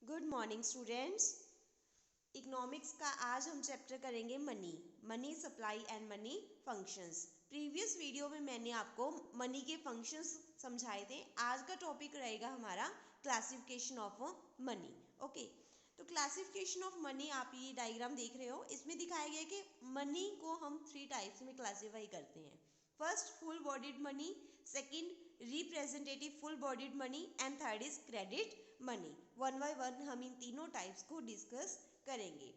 Good morning students. Economics का आज हम चैप्टर करेंगे money supply and money functions. Previous video में मैंने आपको मनी के फंक्शंस समझाए थे। आज का टॉपिक रहेगा हमारा क्लासिफिकेशन ऑफ मनी। ओके, तो क्लासिफिकेशन ऑफ मनी, आप ये डायग्राम देख रहे हो, इसमें दिखाया गया है कि मनी को हम 3 टाइप्स में क्लासीफाई करते हैं। First full bodied money, second representative full bodied money and third is credit money. One by one हम इन तीनों टाइप्स को डिस्कस करेंगे।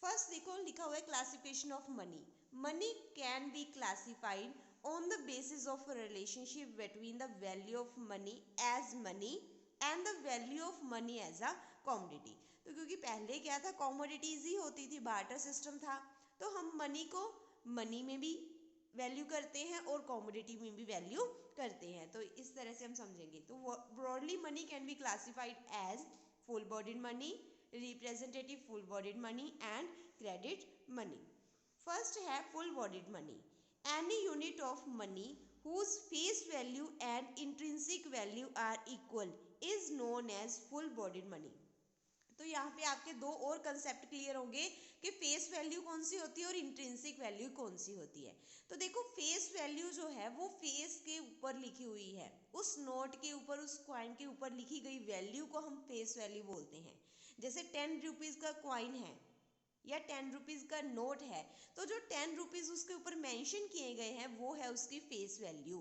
फर्स्ट देखो, लिखा हुआ है classification of money. Money can be classified on the basis of relationship between the value of money as money and the value of money as a commodity. तो क्योंकि पहले क्या था, कॉमोडिटीज ही होती थी, बार्टर सिस्टम था, तो हम मनी को मनी में भी वैल्यू करते हैं और कॉमोडिटी में भी वैल्यू करते हैं। तो इस तरह से हम समझेंगे। तो broadly money can be classified as full bodied money, representative full bodied money and credit money. First है full bodied money. Any unit of money whose face value and intrinsic value are equal is known as full bodied money। तो यहाँ पे आपके दो और concept clear होंगे कि face value कौन सी होती है और इंट्रिंसिक वैल्यू कौन सी होती है। तो देखो, फेस वैल्यू जो है वो फेस के ऊपर लिखी हुई है, उस नोट के ऊपर, उस क्वाइन के ऊपर लिखी गई वैल्यू को हम फेस वैल्यू बोलते हैं। जैसे 10 रुपीज़ का क्वाइन है या 10 रुपीज़ का नोट है, तो जो 10 रुपीज़ उसके ऊपर मेंशन किए गए हैं वो है उसकी face value.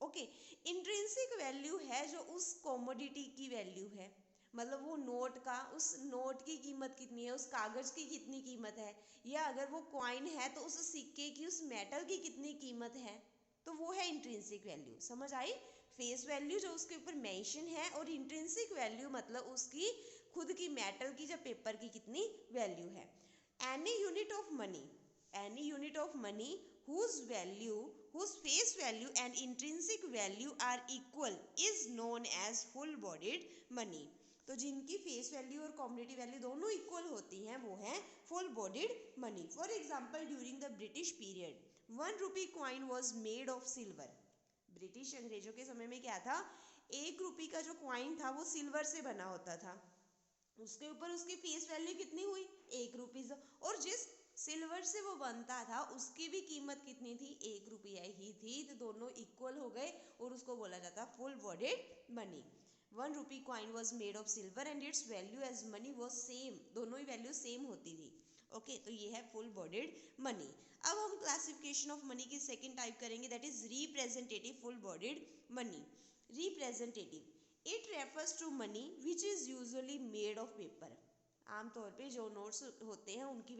Okay, intrinsic value है जो उस कॉमोडिटी की वैल्यू है, मतलब वो नोट का, उस नोट की कीमत कितनी है, उस कागज़ की कितनी कीमत है, या अगर वो कॉइन है तो उस सिक्के की, उस मेटल की कितनी कीमत है, तो वो है इंट्रिंसिक वैल्यू। समझ आई? फेस वैल्यू जो उसके ऊपर मेंशन है, और इंट्रिंसिक वैल्यू मतलब उसकी खुद की मेटल की या पेपर की कितनी वैल्यू है। Any unit of money, any unit of money whose value, whose face value and intrinsic value are equal is known as full bodied money। तो जिनकी फेस वैल्यू और कॉमोडिटी वैल्यू दोनों equal होती हैं वो है full bodied money. For example, during the British period 1 rupee coin was made of silver. British अंग्रेजों के समय में क्या था, 1 रुपये का जो क्वाइन था वो सिल्वर से बना होता था। उसके ऊपर उसकी फेस वैल्यू कितनी हुई, 1 रुपीज़। और जिस सिल्वर से वो बनता था उसकी भी कीमत कितनी थी, 1 रुपया ही थी। तो दोनों इक्वल हो गए और उसको बोला जाता full bodied money. 1 rupee coin was made of silver and its value as money was same. दोनों ही वैल्यू सेम होती थी। ओके, तो ये है फुल बॉडीड मनी। अब हम क्लासिफिकेशन ऑफ मनी की सेकेंड टाइप करेंगे, that is representative full bodied money. Representative, it refers to money which is usually made of paper. आमतौर पे जो नोट्स होते हैं उनकी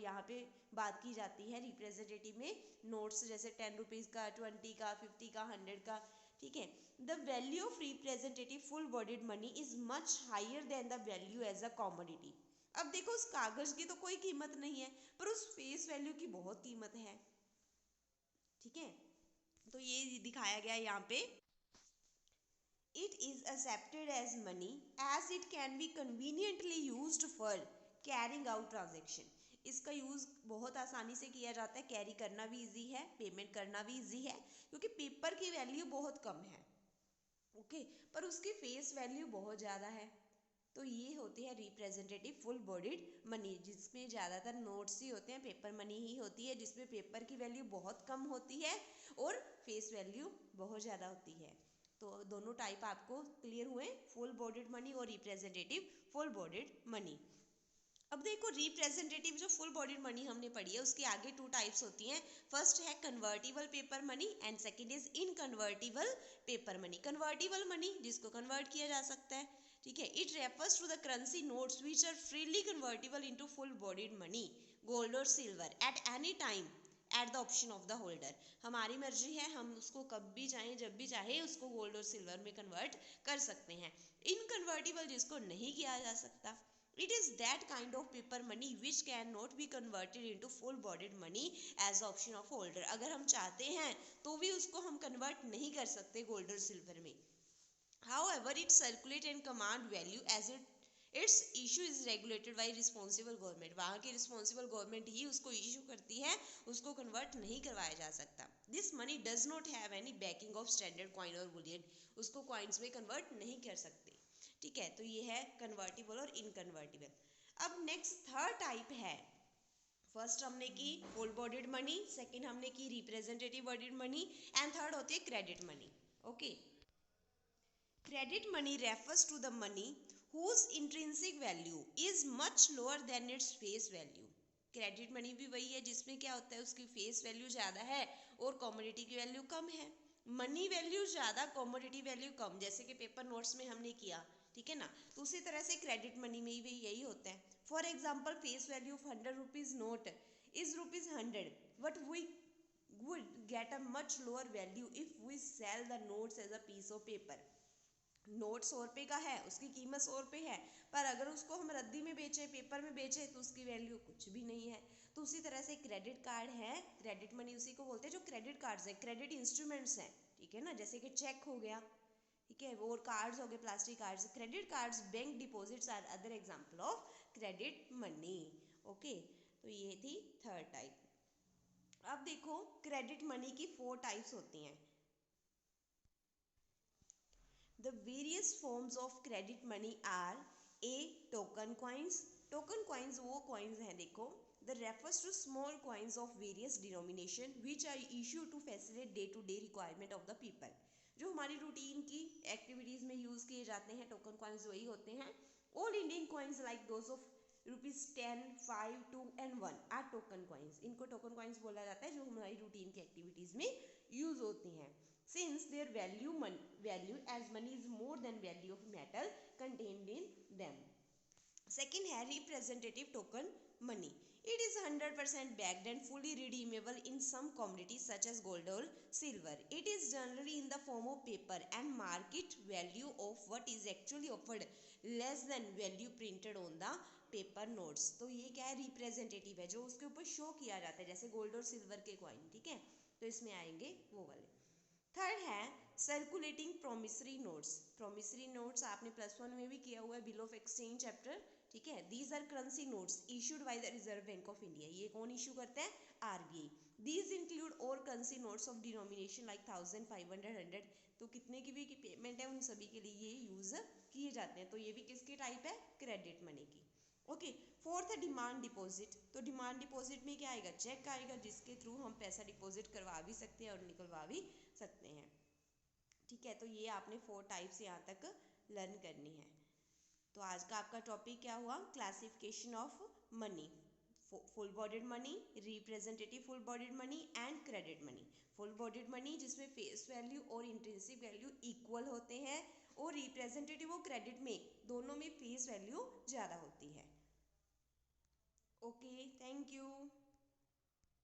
यहाँ पे बात की जाती है। रिप्रेजेंटेटिव में नोट्स जैसे 10 रुपीज़ का, 20 का, 50 का, 100 का, ठीक है। The value of representative full bodied money is much higher than the value as a commodity. अब देखो, उस कागज की तो कोई कीमत नहीं है, पर उस फेस वैल्यू की बहुत कीमत है, ठीक है। तो ये दिखाया गया है यहाँ पे। It is accepted as money as it can be conveniently used for carrying out transaction। इसका यूज़ बहुत आसानी से किया जाता है, कैरी करना भी इजी है, पेमेंट करना भी इजी है, क्योंकि पेपर की वैल्यू बहुत कम है, ओके, पर उसकी फेस वैल्यू बहुत ज़्यादा है। तो ये होती है रिप्रेजेंटेटिव फुल बॉडीड मनी, जिसमें ज़्यादातर नोट्स ही होते हैं, पेपर मनी ही होती है, जिसमें पेपर की वैल्यू बहुत कम होती है और फेस वैल्यू बहुत ज़्यादा होती है। तो दोनों टाइप आपको क्लियर हुए, फुल बॉडीड मनी और रिप्रेजेंटेटिव फुल बॉडीड मनी। अब देखो, रिप्रेजेंटेटिव जो फुल बॉडीड मनी हमने पढ़ी है उसके आगे 2 टाइप्स होती हैं। फर्स्ट है convertible paper money and second is inconvertible paper money. Convertible money जिसको कन्वर्ट किया जा सकता है, ठीक है। It refers to the currency notes which are freely convertible into full bodied money, gold और silver at any time at the option of the holder. हमारी मर्जी है, हम उसको कब भी चाहें, जब भी चाहे उसको गोल्ड और सिल्वर में कन्वर्ट कर सकते हैं। इनकन्वर्टिबल जिसको नहीं किया जा सकता, it is that kind of paper money which cannot be converted into full bodied money as option of holder। अगर हम चाहते हैं तो भी उसको हम कन्वर्ट नहीं कर सकते गोल्ड और सिल्वर में। However, it circulate and command value as its issue is regulated by responsible government। वहाँ की responsible government ही उसको issue करती है, उसको convert नहीं करवाया जा सकता। This money does not have any backing of standard coin or bullion। उसको coins में convert नहीं कर सकते, ठीक है, तो ये है कन्वर्टिबल और इनकन्वर्टिबल। अब नेक्स्ट थर्ड टाइप है, फर्स्ट हमने की फुल बॉडीड मनी, सेकंड हमने की representative bodied money, and third होती है credit money. Okay, credit money refers to the money whose intrinsic value is much lower than its face value। Credit money भी वही है जिसमें क्या होता है, उसकी फेस वैल्यू ज़्यादा है और कमोडिटी की वैल्यू कम है। मनी वैल्यू ज़्यादा, कमोडिटी वैल्यू कम, जैसे कि पेपर नोट्स में हमने किया, ठीक है ना। तो उसी तरह से क्रेडिट मनी में भी यही होता है। For example, face value of 100 rupees note is ₹100, but we would get a much lower value if we sell the notes as a piece of paper। Note 100 रुपये का है, उसकी कीमत 100 रुपये है, पर अगर उसको हम रद्दी में बेचें, पेपर में बेचें, तो उसकी वैल्यू कुछ भी नहीं है। तो उसी तरह से क्रेडिट कार्ड है, क्रेडिट मनी उसी को बोलते हैं जो क्रेडिट कार्ड्स है, क्रेडिट इंस्ट्रूमेंट्स हैं, ठीक है ना, जैसे कि चेक हो गया, ठीक है, और कार्ड्स हो गए, plastic cards. Credit cards, bank deposits are other example of credit money. Okay, तो ये थी थर्ड टाइप। अब देखो, क्रेडिट मनी की 4 टाइप्स होती हैं। The various forms of credit money are A. Token coins। Token coins वो coins हैं, देखो, that refers to small coins of various denomination which are issued to facilitate day-to-day requirement of the people। जो हमारी routine की activities में use किए जाते हैं, टोकन कॉइन्स वही होते हैं। All Indian coins like those of ₹10, 5, 2 and 1 are token coins. इनको टोकन कॉइन्स बोला जाता है जो हमारी रूटीन की एक्टिविटीज़ में यूज़ होती हैं। Since their value as money is more than value of metal contained in them। Second है representative token money। It is 100% backed and fully redeemable in some commodities such as gold or silver। It is generally in the form of paper and market value of what is actually offered less than value printed on the paper notes. तो ये क्या है, representative है, जो उसके ऊपर show किया जाता है, जैसे गोल्ड और सिल्वर के कॉइन, ठीक है, तो इसमें आएंगे वो वाले। थर्ड है circulating promissory notes. Promissory notes आपने +1 में भी किया हुआ है, बिल ऑफ एक्सचेंज चैप्टर, ठीक है। These are currency notes issued by the Reserve Bank of India. ये कौन इशू करता है, आरबीआई। दीज इंक्लूड और currency notes of denomination like 1000, 500, 100। तो कितने की भी पेमेंट है, उन सभी के लिए ये यूज किए जाते हैं। तो ये भी किसकी टाइप है, क्रेडिट मनी की। ओके, फोर्थ है डिमांड डिपॉजिट। तो डिमांड डिपॉजिट में क्या आएगा, चेक आएगा, जिसके थ्रू हम पैसा डिपॉजिट करवा भी सकते हैं और निकलवा भी सकते हैं, ठीक है। तो ये आपने 4 टाइप्स यहाँ तक लर्न करनी है। तो आज का आपका टॉपिक क्या हुआ, classification of money, full bodied money, representative full bodied money and credit money. Full bodied money जिसमें फेस वैल्यू और इंट्रिंसिक वैल्यू इक्वल होते हैं, और रिप्रेजेंटेटिव और क्रेडिट में दोनों में फेस वैल्यू ज़्यादा होती है। Okay, thank you.